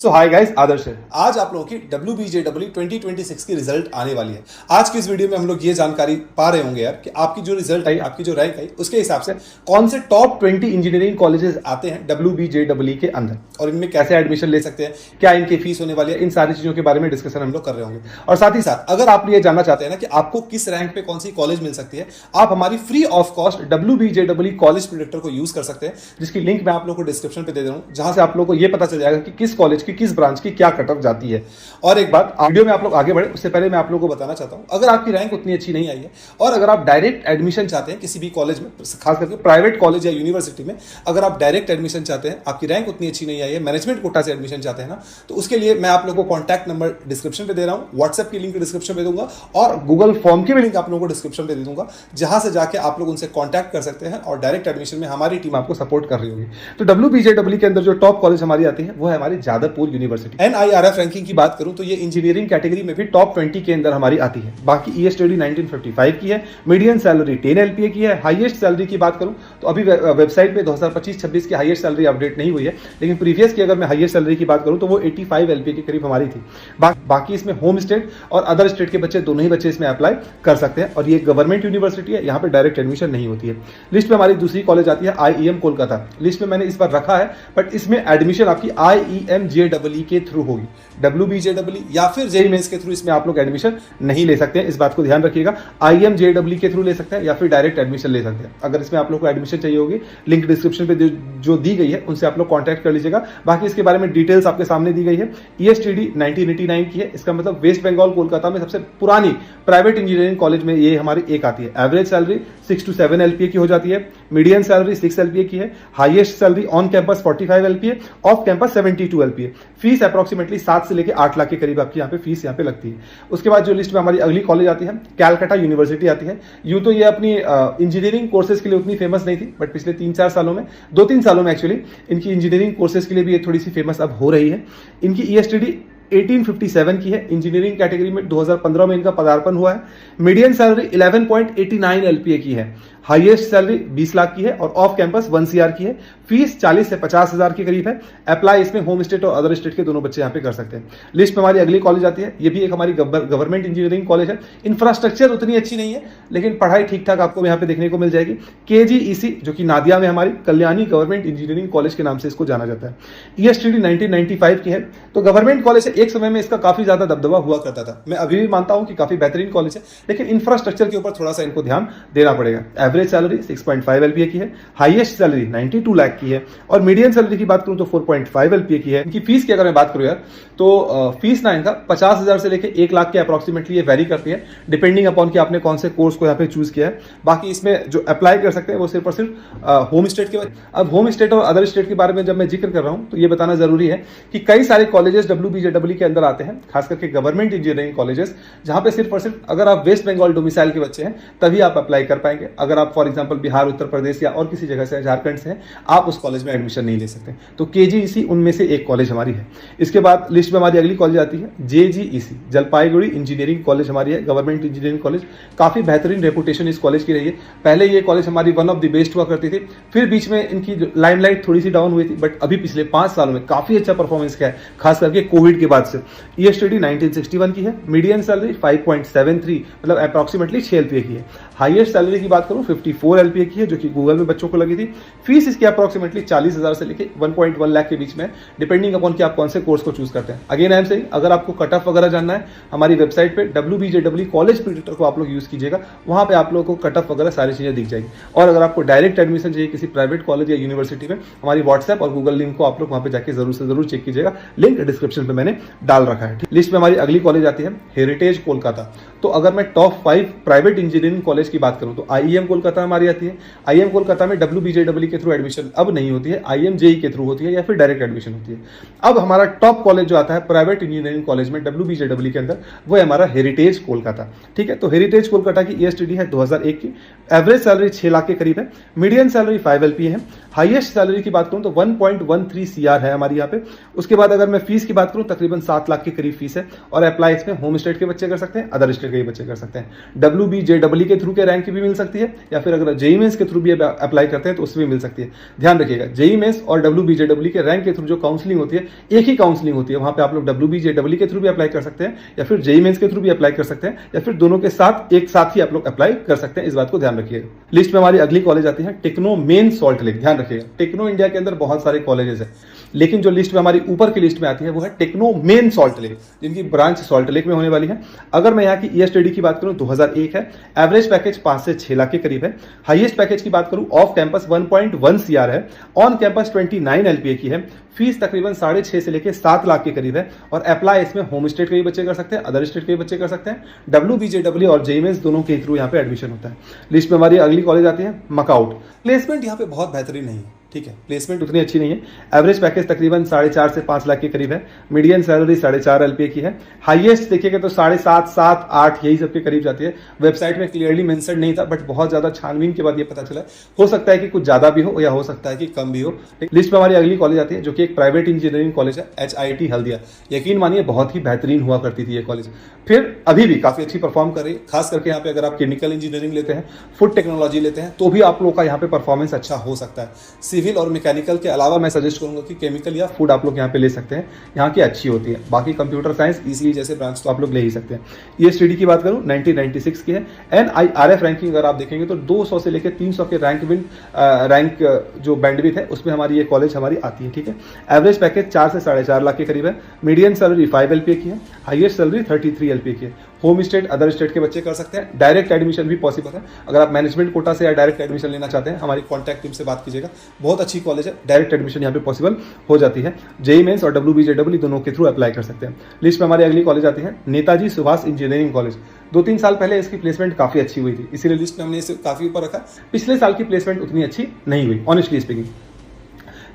सो hi guys, आदर्श है। आज आप लोगों की WBJEE 2026 की रिजल्ट आने वाली है। आज की इस वीडियो में हम लोग ये जानकारी पा रहे होंगे यार कि आपकी जो रिजल्ट आई, आपकी जो रैंक आई, उसके हिसाब से कौन से टॉप 20 इंजीनियरिंग कॉलेजेस आते हैं WBJEE के अंदर और इनमें कैसे एडमिशन ले सकते हैं, क्या इनकी फीस होने वाली है, इन सारी चीजों के बारे में डिस्कशन हम लोग कर रहे होंगे। और साथ ही साथ अगर आप ये जानना चाहते हैं ना कि आपको किस रैंक पे कौन सी कॉलेज मिल सकती है, आप हमारी free of cost WBJEE college predictor को यूज कर सकते हैं, जिसकी लिंक मैं आप लोग को डिस्क्रिप्शन पे दे दे रहा हूं, जहां से आप लोग को ये पता चल जाएगा कि किस कॉलेज की किस ब्रांच की क्या कट ऑफ जाती है। और एक बात, वीडियो में आप लोग आगे बढ़े उससे पहले मैं आप लोगों को बताना चाहता हूं, अगर आपकी रैंक उतनी अच्छी नहीं आई है और अगर आप डायरेक्ट एडमिशन चाहते हैं किसी भी कॉलेज में, खास करके प्राइवेट कॉलेज या यूनिवर्सिटी में, अगर आप डायरेक्ट एडमिशन चाहते हैं, आपकी रैंक उतनी अच्छी नहीं आई है, मैनेजमेंट कोटा से एडमिशन चाहते हैं ना, तो उसके लिए मैं आप लोगों को कॉन्टैक्ट नंबर डिस्क्रिप्शन पे दे रहा हूं, व्हाट्सएप की लिंक डिस्क्रिप्शन पे दूंगा और गूगल फॉर्म की भी लिंक आप लोगों को डिस्क्रिप्शन पे दे दूंगा, जहां से जाके आप लोग उनसे कॉन्टैक्ट कर सकते हैं और डायरेक्ट एडमिशन में हमारी टीम आपको सपोर्ट कर रही होगी। तो WBJEE के अंदर जो टॉप कॉलेज हमारी आती है वो है हमारी जादवपुर यूनिवर्सिटी। NIRF रैंकिंग की बात करूं तो ये इंजीनियरिंग कैटेगरी में भी टॉप 20 के अंदर हमारी आती है। बाकी ESTD 1955 की है, मीडियन सैलरी 10 LPA की है। हाईएस्ट सैलरी की बात करूं तो अभी वेबसाइट पे 2025-26 की हाईएस्ट सैलरी अपडेट नहीं हुई है, लेकिन प्रीवियस की अगर मैं हाईएस्ट सैलरी की बात करूं तो वो 85 LPA के करीब हमारी थी। बाकी इसमें होम स्टेट और अदर स्टेट के बच्चे दोनों ही बच्चे इसमें अप्लाई कर सकते हैं और ये गवर्नमेंट यूनिवर्सिटी है, यहाँ पे डायरेक्ट एडमिशन नहीं होती है। लिस्ट में हमारी दूसरी कॉलेज आती है IEM कोलकाता। लिस्ट में मैंने इस बार रखा है, बट इसमें एडमिशन आपकी IEM JEE के थ्रू होगी। WBJEE या फिर JEE मेंस के थ्रू इसमें आप लोग एडमिशन नहीं ले सकते हैं, इस बात को ध्यान रखिएगा। IEM JEE के थ्रू ले सकते हैं या फिर डायरेक्ट एडमिशन ले सकते हैं। अगर इसमें आप लोग को एडमिशन चाहिए होगी, लिंक डिस्क्रिप्शन पे जो दी गई है उनसे आप लोग कांटेक्ट कर लीजिएगा। बाकी इसके बारे में डिटेल्स आपके सामने दी गई है। ESTD 1989 की है, इसका मतलब वेस्ट बंगाल कोलकाता में सबसे पुरानी प्राइवेट इंजीनियरिंग कॉलेज में ये हमारी एक आती है। एवरेज सैलरी 6 to 7 LPA की हो जाती है, मीडियम सैलरी 6 LPA की है, highest salary on campus 45 LPA, off campus 72 LPA। Fees approximately 7 से लेकर 8 लाख के करीब आपकी यहाँ पे फीस यहाँ पे लगती है। उसके बाद जो लिस्ट में हमारी अगली कॉलेज आती है कैलकाटा यूनिवर्सिटी आती है। यूं तो ये अपनी इंजीनियरिंग कोर्सेज के लिए उतनी फेमस नहीं थी, बट पिछले 3-4 सालों में, 2-3 सालों में एक्चुअली इनकी इंजीनियरिंग कोर्सेज के लिए भी ये थोड़ी सी फेमस अब हो रही है। इनकी ESTD 1857 की है, इंजीनियरिंग कैटेगरी में 2015 में इनका पदार्पण हुआ है। मीडियन सैलरी 11.89 LPA की है, हाईएस्ट सैलरी 20 लाख की है और ऑफ कैंपस 1 CR की है। फीस 40 से 50 हजार के करीब है। अप्लाई इसमें होम स्टेट और अदर स्टेट के दोनों बच्चे यहाँ पे कर सकते हैं। लिस्ट में हमारी अगली कॉलेज आती है, ये भी एक हमारी गवर्नमेंट इंजीनियरिंग कॉलेज है। इंफ्रास्ट्रक्चर उतनी अच्छी नहीं है, लेकिन पढ़ाई ठीक ठाक आपको यहाँ पे देखने को मिल जाएगी। KGEC जो कि नादिया में हमारी कल्याणी गवर्नमेंट इंजीनियरिंग कॉलेज के नाम से इसको जाना जाता है। ESTD 1995 की है, तो गवर्नमेंट कॉलेज है। एक समय में इसका काफी ज्यादा दबदबा हुआ करता था। मैं अभी भी मानता हूं कि काफी बेहतरीन कॉलेज है, लेकिन इंफ्रास्ट्रक्चर के ऊपर थोड़ा सा इनको ध्यान देना पड़ेगा। एवरेज सैलरी 6.5 LPA की है, हाईएस्ट सैलरी 92 लाख की है और मीडियम सैलरी की बात करूं तो 4.5 LPA की है। इनकी फीस की अगर मैं बात करूं यार, तो फीस ना इनका 50,000 से लेकर 1 लाख के अप्रोक्सीमेटली ये वेरी करती है, डिपेंडिंग अपॉन कि आपने कौन से कोर्स को यहाँ पे चूज किया है। बाकी इसमें जो अप्लाई कर सकते हैं वो सिर्फ और सिर्फ होम स्टेट के। अब होम स्टेट और अदर स्टेट के बारे में जब मैं जिक्र कर रहा हूं तो ये बताना जरूरी है कि कई सारे कॉलेजेस WBJEE के अंदर आते हैं, खास करके गवर्नमेंट इंजीनियरिंग कॉलेजेस, जहां पे सिर्फ और सिर्फ अगर आप वेस्ट बंगाल डोमिसाइल के बच्चे हैं तभी आप अप्लाई कर पाएंगे। अगर आप फॉर एग्जांपल बिहार, उत्तर प्रदेश या और किसी जगह से, झारखंड से हैं, आप उस कॉलेज में एडमिशन नहीं ले सकते। तो KGEC उनमें से एक कॉलेज हमारी है। इसके बाद लिस्ट में हमारी अगली कॉलेज आती है JGEC, जलपाईगुड़ी इंजीनियरिंग कॉलेज हमारी है, गवर्नमेंट इंजीनियरिंग कॉलेज। काफी बेहतरीन रेपुटेशन इस कॉलेज की रही है। पहले ये कॉलेज हमारी वन ऑफ द बेस्ट हुआ करती थी, फिर बीच में इनकी लाइमलाइट थोड़ी सी डाउन हुई थी, बट अभी पिछले 5 सालों में काफी अच्छा परफॉर्मेंस किया है, खास करके कोविड के बाद से। ESTD 1961 की है, मीडियम सैलरी 5.73 मतलब अप्रोक्सीमेटली 6 LPA की है। हाईएस्ट सैलरी की बात करूं 54 LPA की है, जो कि गूगल में बच्चों को लगी थी। फीस इसकी अप्रोक्सीमेटली 40,000 से लेकर 1.1 लाख के बीच में, डिपेंडिंग अपॉन कि आप कौन से कोर्स को चूज करते हैं। अगेन आई एम सेइंग, अगर आपको कट ऑफ वगैरह जानना है, हमारी वेबसाइट पे WBJEE कॉलेज प्रेडिक्टर को आप लोग यूज कीजिएगा, वहां पे आप लोगों को कट ऑफ वगैरह सारी चीजें दिख जाएगी। और अगर आपको डायरेक्ट एडमिशन चाहिए किसी प्राइवेट कॉलेज या यूनिवर्सिटी में, हमारी व्हाट्सएप और गूगल लिंक को आप लोग वहां पे जाके जरूर से जरूर चेक कीजिएगा, लिंक डिस्क्रिप्शन पे मैंने डाल रखा है। लिस्ट में हमारी अगली कॉलेज आती है हेरिटेज कोलकाता। तो अगर मैं टॉप 5 प्राइवेट इंजीनियरिंग कॉलेज की बात करूं तो IEM कोलकाता हमारी आती है। IEM कोलकाता में WBJEE के थ्रू एडमिशन अब नहीं होती है, IEM JEE के थ्रू होती है या फिर डायरेक्ट एडमिशन होती है। अब हमारा टॉप कॉलेज जो आता है प्राइवेट इंजीनियरिंग कॉलेज में WBJEE के अंदर, वो है हमारा हेरिटेज कोलकाता। ठीक है, तो हेरिटेज कोलकाता की ESTD है 2001 की, एवरेज सैलरी 6 लाख के करीब है, मीडियम सैलरी 5 LPA है, हाईएस्ट सैलरी की बात करूं तो 1.13 CR है हमारी यहाँ पे। उसके बाद अगर मैं फीस की बात करूं तकरीबन 7 लाख के करीब फीस है और अप्लाई इसमें होम स्टेट के बच्चे कर सकते हैं, अदर स्टेट के बच्चे कर सकते हैं। WBJEE के थ्रू थ्रू के रैंक की भी मिल सकती है, या फिर अगर जेईई मेंस के थ्रू भी अप्लाई करते हैं तो उसमें भी मिल सकती है। ध्यान रखिएगा, जेईई मेंस और WBJEE के रैंक के थ्रू जो काउंसलिंग होती है, एक ही काउंसलिंग होती है। वहां पे आप लोग WBJEE के थ्रू भी अप्लाई कर सकते हैं, या फिर जेईई मेंस के थ्रू भी अप्लाई कर सकते हैं, या फिर दोनों के साथ एक साथ ही आप लोग अप्लाई कर सकते हैं। इस बात को ध्यान रखिएगा। लिस्ट में हमारी अगली कॉलेज आती है टेक्नो मेन सॉल्ट लेक। ध्यान रखिएगा, टेक्नो इंडिया के अंदर बहुत सारे कॉलेजेस हैं, लेकिन जो लिस्ट में हमारी ऊपर की लिस्ट में आती है वो है टेक्नो मेन सॉल्ट लेक, जिनकी ब्रांच सॉल्ट लेक में होने वाली है। अगर मैं यहाँ की ईएसटीडी की बात करूं 2001 है, एवरेज पैकेज 5 से 6 लाख के करीब है। हाईएस्ट पैकेज की बात करूं ऑफ कैंपस 1.1 CR है, ऑन कैंपस 29 LPA की है। फीस तकरीबन 6.5 से लेकर 7 लाख के करीब है, और अप्लाई इसमें होम स्टेट के भी बच्चे कर सकते हैं, अदर स्टेट के भी बच्चे कर सकते हैं। WBJEE और जेईई मेंस दोनों के थ्रू यहाँ पे एडमिशन होता है। लिस्ट में हमारी अगली कॉलेज आती है मकाउट। प्लेसमेंट यहाँ पे बहुत बेहतरीन नहीं है, ठीक है, प्लेसमेंट उतनी अच्छी नहीं है। एवरेज पैकेज तकरीबन 4.5 से 5 लाख के करीब है। मीडियन सैलरी 4.5 LPA की है। हाईएस्ट देखिएगा तो 7.5, 7, 8 यही सबके करीब जाती है। वेबसाइट में क्लियरली मेंशन नहीं था, बट बहुत ज्यादा छानबीन के बाद ये पता चला। हो सकता है कि कुछ ज्यादा भी हो, या हो सकता है कि कम भी हो। लिस्ट में हमारी अगली कॉलेज आती है जो कि एक प्राइवेट इंजीनियरिंग कॉलेज है, HIT हल्दिया। यकीन मानिए बहुत ही बेहतरीन हुआ करती थी ये कॉलेज, फिर अभी भी काफी अच्छी परफॉर्म कर रही है। खास करके यहाँ पे अगर आप केमिकल इंजीनियरिंग लेते हैं, फूड टेक्नोलॉजी लेते हैं, तो भी आप लोगों का यहाँ पे परफॉर्मेंस अच्छा हो सकता है। सिविल और मैकेनिकल के अलावा मैं सजेस्ट करूंगा कि केमिकल या फूड आप लोग यहाँ पे ले सकते हैं, यहाँ की अच्छी होती है। बाकी कंप्यूटर साइंस, ECE जैसे ब्रांच तो आप लोग ले ही सकते हैं। ईएसटीडी की बात करूं 1996 की है। NIRF रैंकिंग अगर आप देखेंगे तो 200 से लेकर 300 के रैंक जो बैंडविड्थ है उसमें हमारी ये कॉलेज हमारी आती है, ठीक है। एवरेज पैकेज 4 से 4.5 लाख के करीब है। मीडियन सैलरी 5 LPA की है। हाईएस्ट सैलरी 33 LPA की है। होम स्टेट, अदर स्टेट के बच्चे कर सकते हैं। डायरेक्ट एडमिशन भी पॉसिबल है। अगर आप मैनेजमेंट कोटा से या डायरेक्ट एडमिशन लेना चाहते हैं, हमारी कॉन्टैक्ट टीम से बात कीजिएगा। बहुत अच्छी कॉलेज है, डायरेक्ट एडमिशन यहाँ पे पॉसिबल हो जाती है। जेईई मेंस और WBJEE दोनों के थ्रू अप्लाई कर सकते हैं। लिस्ट में हमारी अगली कॉलेज आती है नेताजी सुभाष इंजीनियरिंग कॉलेज। 2-3 साल पहले इसकी प्लेसमेंट काफी अच्छी हुई थी, इसीलिए लिस्ट में हमने इसे काफी ऊपर रखा। पिछले साल की प्लेसमेंट उतनी अच्छी नहीं हुई, ऑनेस्टली स्पीकिंग।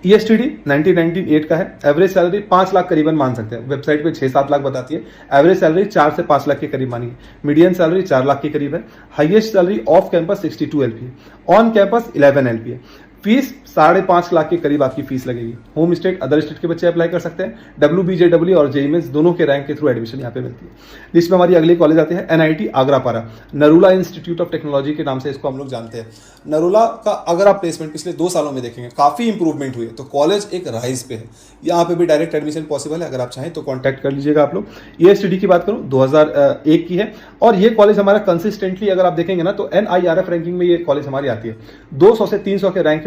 ESTD 1998 का है। एवरेज सैलरी 5 लाख करीबन मान सकते हैं, वेबसाइट पे 6-7 लाख बताती है। एवरेज सैलरी 4 से 5 लाख के करीब मानिए। मीडियन सैलरी 4 लाख के करीब है। Highest salary off campus 62 LPA, on campus 11 LPA। Fees 5.5 lakh के करीब आपकी फीस लगेगी। होम स्टेट, अदर स्टेट के बच्चे अप्लाई कर सकते हैं। WBJEE और जेईई मेंस दोनों के रैंक के थ्रू एडमिशन यहाँ पे मिलती है। लिस्ट में हमारी अगली कॉलेज आती है NIT Agarpara. Narula institute of technology के नाम से इसको हम लोग जानते हैं। नरूला का अगर आप प्लेसमेंट पिछले 2 सालों में देखेंगे काफी इंप्रूवमेंट हुई है, तो कॉलेज एक राइज पे है। यहाँ पे भी डायरेक्ट एडमिशन पॉसिबल है, अगर आप चाहें तो कॉन्टैक्ट कर लीजिएगा आप लोग। ESTD की बात करूँ 2001 की है, और ये कॉलेज हमारा कंसिस्टेंटली अगर आप देखेंगे ना तो NIRF रैंकिंग में ये कॉलेज हमारी आती है। 200 से 300 के रैंकिंग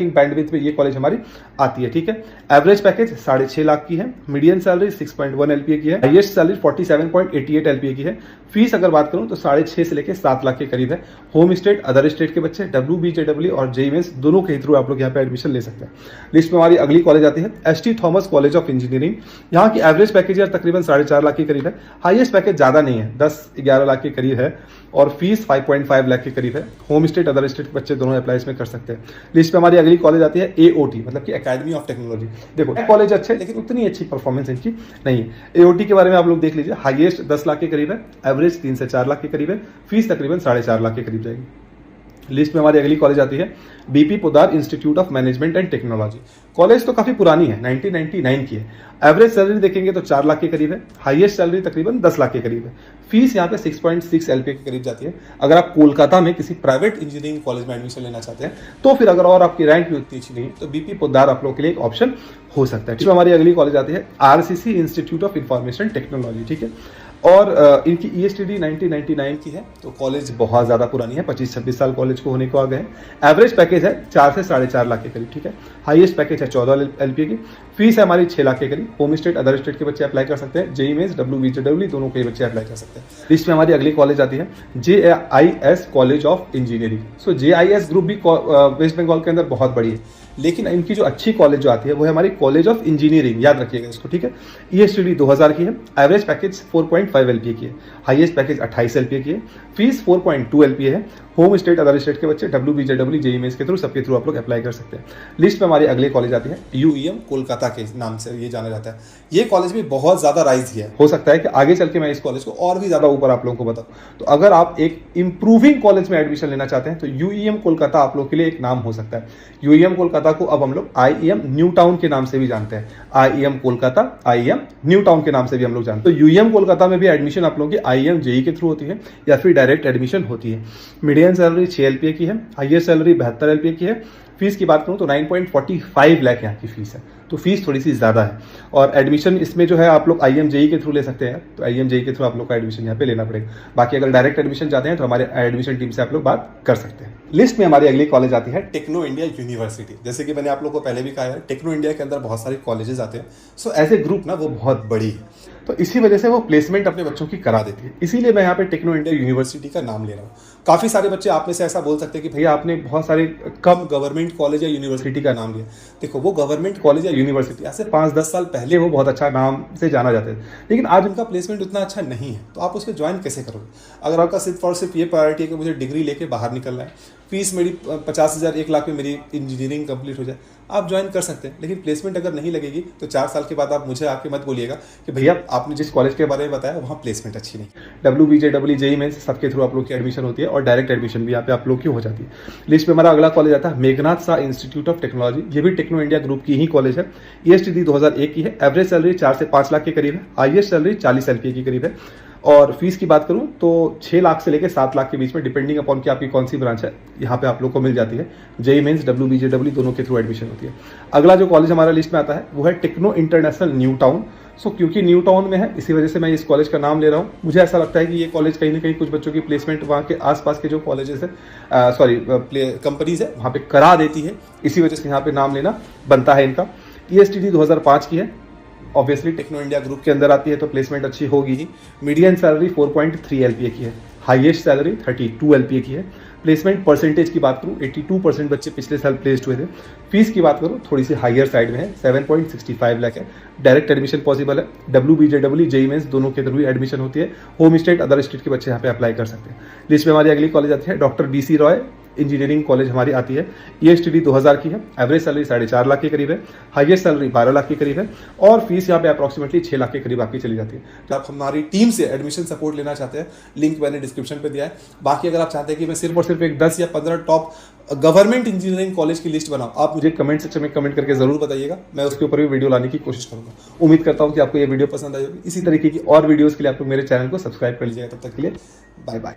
बैंडविड्थ में ये कॉलेज हमारी आती है, ठीक है। एवरेज पैकेज 6.5 लाख की है। मीडियन सैलरी 6.1 LPA की है। हाईएस्ट सैलरी 47.88 LPA की है। फीस अगर बात करूं तो 6.5 से लेकर 7 लाख के करीब है। होम स्टेट, अदर स्टेट के बच्चे WBJEE और जेईई मेंस दोनों के थ्रू आप लोग यहाँ पे एडमिशन ले सकते हैं। लिस्ट में हमारी अगली कॉलेज आती है ST Thomas college of engineering. यहाँ की एवरेज पैकेज यार तकरीबन 4.5 लाख के करीब है। हाईएस्ट पैकेज ज्यादा नहीं है, 10-11 लाख के करीब है, और फीस 5.5 लाख के करीब है। होम स्टेट, अदर स्टेट के बच्चे दोनों अप्लाई इसमें कर सकते हैं। लिस्ट में हमारी अगली कॉलेज आती है AOT, मतलब कि एकेडमी ऑफ टेक्नोलॉजी। देखो कॉलेज अच्छे हैं, लेकिन उतनी अच्छी परफॉर्मेंस इनकी नहीं है। AOT के बारे में आप लोग देख लीजिए। हाईएस्ट 10 लाख के करीब है। एवरेज 3 से 4 लाख के करीब है। फीस तकरीबन 4.5 लाख के करीब जाएगी। लिस्ट में हमारी अगली कॉलेज आती है BP Poddar institute of management and technology. College तो काफी पुरानी है, 1999 की है। एवरेज सैलरी देखेंगे तो 4 लाख के करीब है। हाईएस्ट सैलरी तकरीबन 10 लाख के करीब है। फीस यहाँ पे 6.6 LPA के करीब जाती है। अगर आप कोलकाता में किसी प्राइवेट इंजीनियरिंग कॉलेज में एडमिशन लेना चाहते हैं तो फिर अगर और आपकी रैंक भी उतनी अच्छी नहीं है तो BP पोद्दार आप लोग के लिए एक ऑप्शन हो सकता है। हमारी अगली कॉलेज आती है RCC institute of information technology, ठीक है। और इनकी ESTD 1999 की है, तो कॉलेज बहुत ज़्यादा पुरानी है, 25-26 साल कॉलेज को होने को आ गए हैं। एवरेज पैकेज है 4 से 4.5 लाख के करीब, ठीक है। हाईएस्ट पैकेज है 14 LPA की। फीस है हमारी 6 लाख के करीब। होम स्टेट, अदर स्टेट के बच्चे अप्लाई कर सकते हैं। जेईई मेंस, WBJEE दोनों के बच्चे अप्लाई कर सकते हैं। लिस्ट में हमारी अगली कॉलेज आती है JIS college of engineering. So JIS group भी वेस्ट बंगाल के अंदर बहुत बड़ी है, लेकिन इनकी जो अच्छी कॉलेज जो आती है वो है हमारी कॉलेज ऑफ इंजीनियरिंग, याद रखिएगा इसको, ठीक है। ESTD 2000 की है। एवरेज पैकेज 4.5 LPA की है। हाईएस्ट पैकेज 28 LPA की है। फीस 4.2 LPA है। होम स्टेट, अदर स्टेट के बच्चे WBJEE, जेईई मेंस के थ्रू, सबके थ्रू आप लोग अप्लाई कर सकते हैं। लिस्ट में हमारी अगली कॉलेज आती है UEM कोलकाता के नाम से ये जाना जाता है। ये कॉलेज भी बहुत ज्यादा राइज किया है। हो सकता है कि आगे चल के मैं इस कॉलेज को और भी ज्यादा ऊपर आप लोगों को बताऊं। तो अगर आप एक इंप्रूविंग कॉलेज में एडमिशन लेना चाहते हैं तो UEM कोलकाता आप लोग के लिए एक नाम हो सकता है। UEM कोलकाता को अब हम लोग IEM न्यू टाउन के नाम से भी जानते हैं। IEM Kolkata, IEM new town के नाम से भी हम लोग जानते हैं। तो UEM कोलकाता में भी एडमिशन आप लोगों की IEM JEE के थ्रू होती है, या फिर डायरेक्ट एडमिशन होती है। मीडियन सैलरी 6 LPA की है, हाईएस्ट सैलरी 72 LPA की है। फीस की बात करूँ तो 9.45 लाख यहाँ की फीस है, तो फीस थोड़ी सी ज़्यादा है। और एडमिशन इसमें जो है आप लोग IMJE के थ्रू ले सकते हैं, तो IMJE के थ्रू आप लोग का एडमिशन यहाँ पे लेना पड़ेगा। बाकी अगर डायरेक्ट एडमिशन चाहते हैं तो हमारे एडमिशन टीम से आप लोग बात कर सकते हैं। लिस्ट में हमारी अगली कॉलेज आती है टेक्नो इंडिया यूनिवर्सिटी। जैसे कि मैंने आप लोगों को पहले भी कहा है, टेक्नो इंडिया के अंदर बहुत सारे कॉलेजेस आते हैं। सो एज ए ग्रुप ना वो बहुत बड़ी है, तो इसी वजह से वो प्लेसमेंट अपने बच्चों की करा देती है। इसीलिए मैं यहाँ पे टेक्नो इंडिया यूनिवर्सिटी का नाम ले रहा हूँ। काफ़ी सारे बच्चे आप में से ऐसा बोल सकते हैं कि भैया आपने बहुत सारे कम गवर्नमेंट कॉलेज या यूनिवर्सिटी का नाम लिया। देखो, वो गवर्नमेंट कॉलेज या यूनिवर्सिटी आज से 5-10 साल पहले वो बहुत अच्छा नाम से जाना जाते थे, लेकिन आज उनका प्लेसमेंट उतना अच्छा नहीं है। तो आप उसको ज्वाइन कैसे करोगे? अगर आपका सिर्फ और सिर्फ ये प्रायोरिटी है कि मुझे डिग्री लेके बाहर निकलना है, फीस मेरी 50,000 1 लाख में मेरी इंजीनियरिंग कंप्लीट हो जाए, आप ज्वाइन कर सकते हैं। लेकिन प्लेसमेंट अगर नहीं लगेगी तो 4 साल के बाद आप मुझे आके मत बोलिएगा कि भैया आपने जिस कॉलेज के बारे में बताया वहाँ प्लेसमेंट अच्छी नहीं। WBJ, JEE मेंस सबके थ्रू आप लोग की एडमिशन होती है और डायरेक्ट एडमिशन भी यहाँ पे आप लोग की हो जाती है। लिस्ट में हमारा अगला कॉलेज आता है Meghnath Shah institute of technology. ये भी टेक्नो इंडिया ग्रुप की ही कॉलेज है। ESTD 2001 की है। एवरेज सैलरी 4 से 5 लाख के करीब है। हाईएस्ट सैलरी 40 LPA की करीब है। और फीस की बात करूं तो 6 लाख से लेकर 7 लाख के बीच में, डिपेंडिंग अपॉन कि आपकी कौन सी ब्रांच है, यहाँ पे आप लोग को मिल जाती है। JEE मेंस, WBJ दोनों के थ्रू एडमिशन होती है। अगला जो कॉलेज हमारा लिस्ट में आता है वो है टेक्नो इंटरनेशनल न्यू टाउन। सो क्योंकि न्यू टाउन में है इसी वजह से मैं इस कॉलेज का नाम ले रहा हूँ। मुझे ऐसा लगता है कि ये कॉलेज कहीं ना कहीं कुछ बच्चों की प्लेसमेंट वहाँ के आसपास के जो कॉलेजेस है, कंपनीज है, वहाँ पे करा देती है। इसी वजह से यहाँ पे नाम लेना बनता है इनका। ESTD 2005 की है। ऑब्वियसली टेक्नो इंडिया ग्रुप के अंदर आती है तो प्लेसमेंट अच्छी होगी ही। मीडियन सैलरी 4.3 LPA की है। हाईएस्ट सैलरी 32 LPA की है। प्लेसमेंट परसेंटेज की बात करूँ 82% बच्चे पिछले साल प्लेस्ड हुए थे। फीस की बात करूँ थोड़ी सी हाईयर साइड में है, 7.65 लाख है। डायरेक्ट एडमिशन पॉसिबल है। WBJ, JEE मेंस दोनों के थ्रू एडमिशन होती है। होम स्टेट, अदर स्टेट के बच्चे यहाँ पे अप्लाई कर सकते हैं। लिस्ट में हमारी अगली कॉलेज आती है doctor DC Roy engineering college हमारी आती है। ESTD 2000 की है। एवरेज सैलरी 4.5 लाख के करीब है। हाईएस्ट सैलरी 12 लाख के करीब है। और फीस यहाँ पे अप्रॉक्सीमेटली 6 लाख के करीब आपकी चली जाती है। तो आप हमारी टीम से एडमिशन सपोर्ट लेना चाहते हैं, लिंक मैंने डिस्क्रिप्शन पे दिया है। बाकी अगर आप चाहते हैं कि मैं सिर्फ और सिर्फ एक 10 या 15 टॉप गवर्नमेंट इंजीनियरिंग कॉलेज की लिस्ट बनाऊं, आप मुझे कमेंट सेक्शन में कमेंट करके जरूर बताइएगा। मैं उसके ऊपर भी वीडियो लाने की कोशिश करूंगा। उम्मीद करता हूं कि आपको ये वीडियो पसंद आई होगी। इसी तरीके की और वीडियोस के लिए आप लोग मेरे चैनल को सब्सक्राइब कर लीजिएगा। तब तक के लिए बाय बाय।